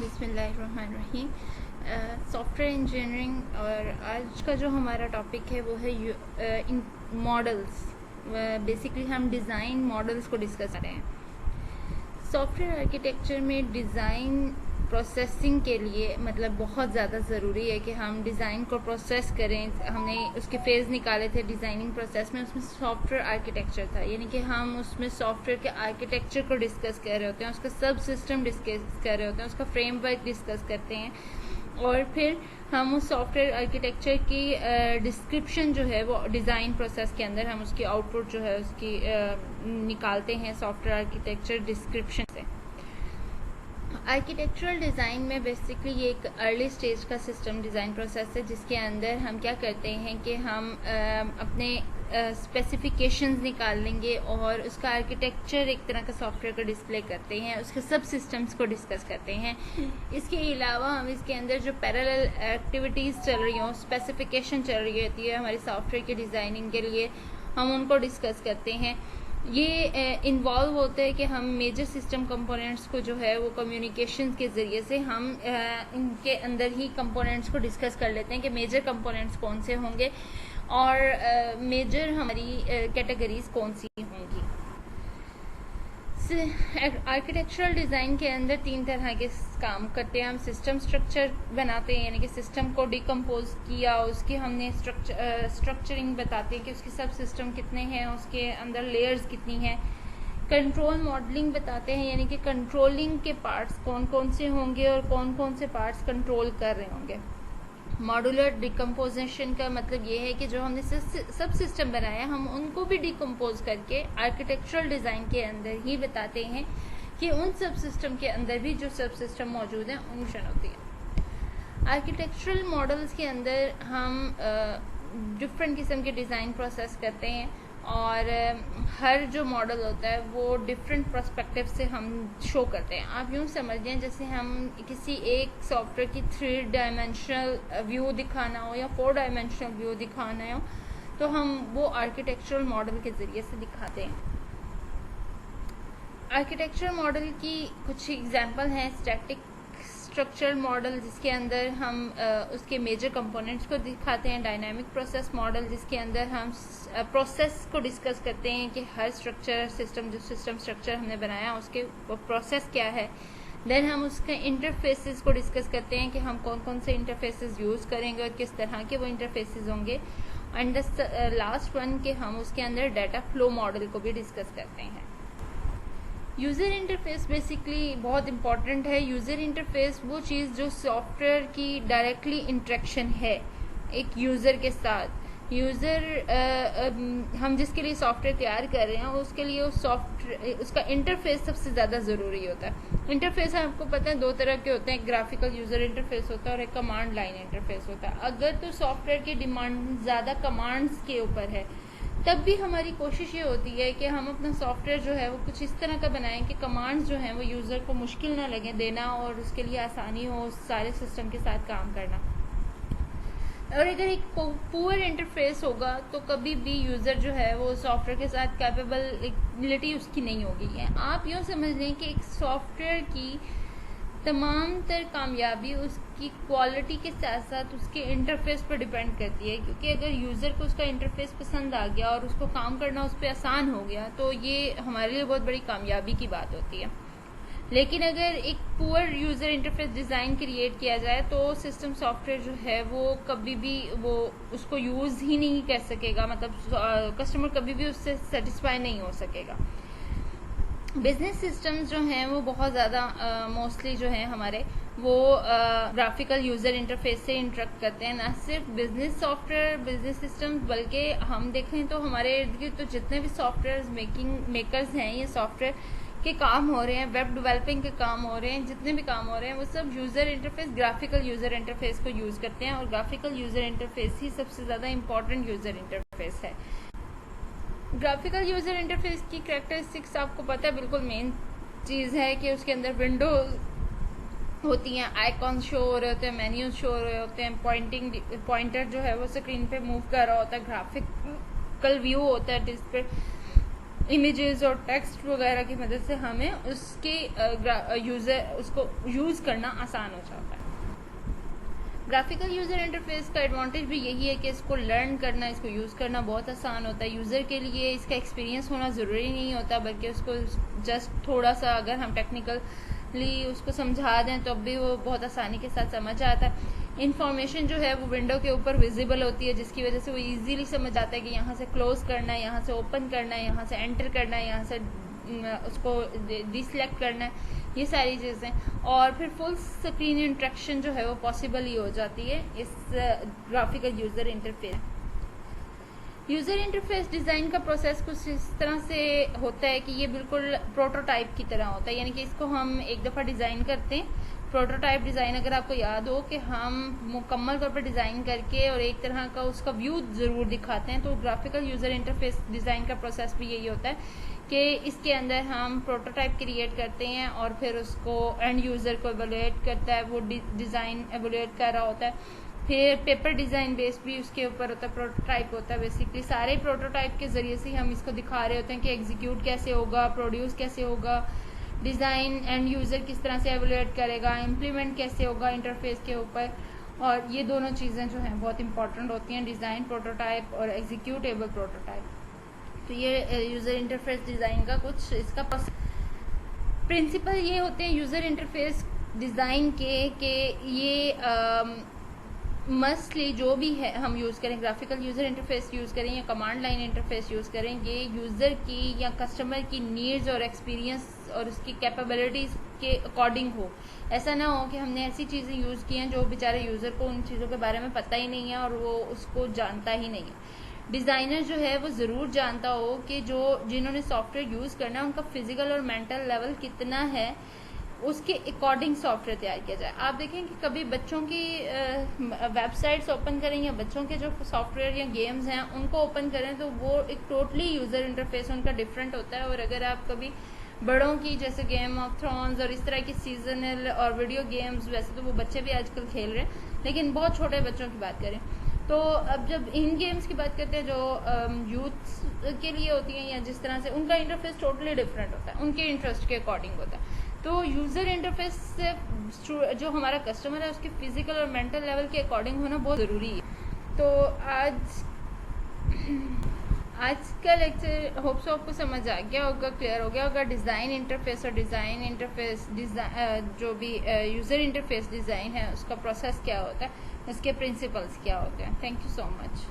बिस्मिल्लाहिर्रहमानिर्रहीम। Software engineering और आज का जो हमारा टॉपिक है वो है मॉडल्स। बेसिकली हम डिज़ाइन मॉडल्स को डिस्कस कर रहे हैं। सॉफ्टवेयर आर्किटेक्चर में डिज़ाइन प्रोसेसिंग के लिए मतलब बहुत ज़्यादा ज़रूरी है कि हम डिज़ाइन को प्रोसेस करें। हमने उसके फेज़ निकाले थे डिज़ाइनिंग प्रोसेस में, उसमें सॉफ्टवेयर आर्किटेक्चर था, यानी कि हम उसमें सॉफ्टवेयर के आर्किटेक्चर को डिस्कस कर रहे होते हैं, उसका सब सिस्टम डिस्कस कर रहे होते हैं, उसका फ्रेमवर्क डिस्कस करते हैं और फिर हम उस सॉफ्टवेयर आर्किटेक्चर की डिस्क्रिप्शन जो है वो डिज़ाइन प्रोसेस के अंदर हम उसकी आउटपुट जो है उसकी निकालते हैं सॉफ्टवेयर आर्किटेक्चर डिस्क्रिप्शन से। आर्किटेक्चरल डिज़ाइन में बेसिकली ये एक अर्ली स्टेज का सिस्टम डिज़ाइन प्रोसेस है जिसके अंदर हम क्या करते हैं कि हम अपने स्पेसिफिकेशंस निकाल लेंगे और उसका आर्किटेक्चर एक तरह का सॉफ्टवेयर को डिस्प्ले करते हैं, उसके सब सिस्टम्स को डिस्कस करते हैं। इसके अलावा हम इसके अंदर जो पैरेलल एक्टिविटीज़ चल रही हों, स्पेसिफिकेशन चल रही होती है हमारी सॉफ्टवेयर की डिज़ाइनिंग के लिए, हम उनको डिस्कस करते हैं। ये इन्वॉल्व होता है कि हम मेजर सिस्टम कंपोनेंट्स को जो है वो कम्युनिकेशन के ज़रिए से हम इनके अंदर ही कंपोनेंट्स को डिस्कस कर लेते हैं कि मेजर कंपोनेंट्स कौन से होंगे और मेजर हमारी कैटेगरीज कौन सी होंगी। आर्किटेक्चरल डिज़ाइन के अंदर 3 तरह के काम करते हैं हम। सिस्टम स्ट्रक्चर बनाते हैं, यानी कि सिस्टम को डिकम्पोज किया, उसकी हमने स्ट्रक्चरिंग बताते हैं कि उसके सब सिस्टम कितने हैं, उसके अंदर लेयर्स कितनी हैं। कंट्रोल मॉडलिंग बताते हैं, यानी कि कंट्रोलिंग के पार्ट्स कौन कौन से होंगे और कौन कौन से पार्ट्स कंट्रोल कर रहे होंगे। मॉड्यूलर डिकम्पोजिशन का मतलब ये है कि जो हमने सब सिस्टम बनाया हम उनको भी डिकम्पोज करके आर्किटेक्चरल डिज़ाइन के अंदर ही बताते हैं कि उन सब सिस्टम के अंदर भी जो सब सिस्टम मौजूद हैं फंक्शन होती है। आर्किटेक्चरल मॉडल्स के अंदर हम डिफरेंट किस्म के डिज़ाइन प्रोसेस करते हैं और हर जो मॉडल होता है वो डिफरेंट पर्सपेक्टिव से हम शो करते हैं। आप यूँ समझ लें जैसे हम किसी एक सॉफ्टवेयर की 3 डायमेंशनल व्यू दिखाना हो या 4 डायमेंशनल व्यू दिखाना हो तो हम वो आर्किटेक्चरल मॉडल के ज़रिए से दिखाते हैं। आर्किटेक्चरल मॉडल की कुछ एग्जांपल हैं। स्टैटिक स्ट्रक्चर मॉडल जिसके अंदर हम उसके मेजर कंपोनेंट्स को दिखाते हैं। डायनामिक प्रोसेस मॉडल जिसके अंदर हम प्रोसेस को डिस्कस करते हैं कि हर स्ट्रक्चर सिस्टम जो सिस्टम स्ट्रक्चर हमने बनाया उसके वो प्रोसेस क्या है। देन हम उसके इंटरफेसेस को डिस्कस करते हैं कि हम कौन कौन से इंटरफेसेस यूज़ करेंगे और किस तरह के वो इंटरफेसेस होंगे। एंड लास्ट वन के हम उसके अंदर डाटा फ्लो मॉडल को भी डिस्कस करते हैं। यूज़र इंटरफेस बेसिकली बहुत इम्पॉर्टेंट है। यूज़र इंटरफेस वो चीज़ जो सॉफ्टवेयर की डायरेक्टली इंटरेक्शन है एक यूज़र के साथ। यूज़र हम जिसके लिए सॉफ्टवेयर तैयार कर रहे हैं उसके लिए उस सॉफ्टवेयर उसका इंटरफेस सबसे ज़्यादा ज़रूरी होता है। इंटरफेस आपको पता है 2 तरह के होते हैं, ग्राफिकल यूज़र इंटरफेस होता है और एक कमांड लाइन इंटरफेस होता है। अगर तो सॉफ्टवेयर की डिमांड ज़्यादा कमांड्स के ऊपर है तब भी हमारी कोशिश ये होती है कि हम अपना सॉफ्टवेयर जो है वो कुछ इस तरह का बनाएं कि कमांड्स जो हैं वो यूज़र को मुश्किल ना लगे देना और उसके लिए आसानी हो उस सारे सिस्टम के साथ काम करना। और अगर एक पुअर इंटरफेस होगा तो कभी भी यूज़र जो है वो सॉफ्टवेयर के साथ कैपेबिलिटी उसकी नहीं होगी। आप यूँ समझ लें कि एक सॉफ्टवेयर की तमाम तर कामयाबी उसकी क्वालिटी के साथ साथ उसके इंटरफेस पर डिपेंड करती है, क्योंकि अगर यूज़र को उसका इंटरफेस पसंद आ गया और उसको काम करना उस पर आसान हो गया तो ये हमारे लिए बहुत बड़ी कामयाबी की बात होती है। लेकिन अगर एक poor user interface design create किया जाए तो सिस्टम सॉफ्टवेयर जो है वो कभी भी वो उसको यूज़ ही नहीं कर सकेगा, मतलब कस्टमर कभी भी उससे सेटिस्फाई नहीं हो सकेगा। बिजनेस सिस्टम्स जो हैं वो बहुत ज़्यादा मोस्टली जो हैं हमारे वो ग्राफिकल यूज़र इंटरफेस से इंटरेक्ट करते हैं। ना सिर्फ बिजनेस सॉफ्टवेयर बिजनेस सिस्टम्स बल्कि हम देखें तो हमारे इर्द गिर्द तो जितने भी सॉफ्टवेयर मेकर्स हैं ये सॉफ्टवेयर के काम हो रहे हैं, वेब डेवलपिंग के काम हो रहे हैं, जितने भी काम हो रहे हैं वो सब user interface graphical user interface को यूज़ करते हैं और ग्राफिकल यूज़र इंटरफेस ही सबसे ज़्यादा इंपॉर्टेंट यूज़र इंटरफेस है। ग्राफिकल यूज़र इंटरफेस की कैरेक्टरिस्टिक्स आपको पता है, बिल्कुल मेन चीज़ है कि उसके अंदर विंडो होती हैं, आइकॉन शो हो रहे होते हैं, मेन्यूज शो हो रहे होते हैं, पॉइंटर जो है वो स्क्रीन पे मूव कर रहा होता है, ग्राफिकल व्यू होता है जिस पे इमेजेस और टेक्स्ट वगैरह की मदद से हमें उसके उसको यूज करना आसान हो जाता है। ग्राफिकल यूजर इंटरफेस का एडवांटेज भी यही है कि इसको लर्न करना, इसको यूज करना बहुत आसान होता है। यूजर के लिए इसका एक्सपीरियंस होना जरूरी नहीं होता, बल्कि उसको जस्ट थोड़ा सा अगर हम टेक्निकली उसको समझा दें तो भी वो बहुत आसानी के साथ समझ आता है। इन्फॉर्मेशन जो है वो विंडो के ऊपर विजिबल होती है, जिसकी वजह से वो इजीली समझ आता है कि यहाँ से क्लोज करना है, यहाँ से ओपन करना है, यहाँ से एंटर करना है, यहाँ से उसको डिसलेक्ट करना है, ये सारी चीज़ें। और फिर फुल स्क्रीन इंटरेक्शन जो है वो पॉसिबल ही हो जाती है इस graphical user interface. User interface design का प्रोसेस कुछ इस तरह से होता है कि ये बिल्कुल प्रोटोटाइप की तरह होता है, यानी कि इसको हम एक दफ़ा डिज़ाइन करते हैं। प्रोटोटाइप डिज़ाइन अगर आपको याद हो कि हम मुकम्मल तौर पर डिज़ाइन करके और एक तरह का उसका व्यू ज़रूर दिखाते हैं, तो ग्राफिकल यूज़र इंटरफेस डिज़ाइन का प्रोसेस भी यही होता है कि इसके अंदर हम प्रोटोटाइप क्रिएट करते हैं और फिर उसको एंड यूज़र को एवेलुएट करता है, वो डिज़ाइन एवेलुएट कर रहा होता है। फिर पेपर डिज़ाइन बेस भी उसके ऊपर होता है, प्रोटोटाइप होता है। बेसिकली सारे प्रोटोटाइप के ज़रिए से हम इसको दिखा रहे होते हैं कि एग्जीक्यूट कैसे होगा, प्रोड्यूस कैसे होगा, डिज़ाइन एंड यूज़र किस तरह से एवेलुएट करेगा, इम्प्लीमेंट कैसे होगा इंटरफेस के ऊपर। और ये दोनों चीज़ें जो हैं बहुत इंपॉर्टेंट होती हैं, डिज़ाइन प्रोटोटाइप और एग्जीक्यूटेबल प्रोटोटाइप। तो ये यूज़र इंटरफेस डिज़ाइन का कुछ इसका प्रिंसिपल ये होते हैं यूज़र इंटरफेस डिज़ाइन के ये मस्टली जो भी है हम यूज़ करें, ग्राफिकल यूज़र इंटरफेस यूज़ करें या कमांड लाइन इंटरफेस यूज़ करें, ये यूज़र की या कस्टमर की नीड्स और एक्सपीरियंस और उसकी कैपेबिलिटीज़ के अकॉर्डिंग हो। ऐसा ना हो कि हमने ऐसी चीज़ें यूज़ की हैं जो बेचारे यूज़र को उन चीज़ों के बारे में पता ही नहीं है और वो उसको जानता ही नहीं है। डिज़ाइनर जो है वो ज़रूर जानता हो कि जिन्होंने सॉफ्टवेयर यूज़ करना है उनका फिजिकल और मेंटल लेवल कितना है, उसके अकॉर्डिंग सॉफ्टवेयर तैयार किया जाए। आप देखें कि कभी बच्चों की वेबसाइट्स ओपन करें या बच्चों के जो सॉफ्टवेयर या गेम्स हैं उनको ओपन करें तो वो एक टोटली यूज़र इंटरफेस उनका डिफरेंट होता है। और अगर आप कभी बड़ों की जैसे गेम ऑफ थ्रोन्स और इस तरह की सीजनल और वीडियो गेम्स, वैसे तो वो बच्चे भी आजकल खेल रहे हैं, लेकिन बहुत छोटे बच्चों की बात करें तो अब जब इन गेम्स की बात करते हैं जो यूथ के लिए होती हैं या जिस तरह से, उनका इंटरफेस टोटली डिफरेंट होता है, उनके इंटरेस्ट के अकॉर्डिंग होता है। तो यूज़र इंटरफेस से जो हमारा कस्टमर है उसके फिजिकल और मेंटल लेवल के अकॉर्डिंग होना बहुत ज़रूरी है। तो आज का लेक्चर होप सो आपको समझ आ गया होगा, क्लियर हो गया होगा। डिज़ाइन इंटरफेस और डिज़ाइन इंटरफेस जो भी यूज़र इंटरफेस डिज़ाइन है उसका प्रोसेस क्या होता है, उसके प्रिंसिपल्स क्या होते हैं। Thank you so much.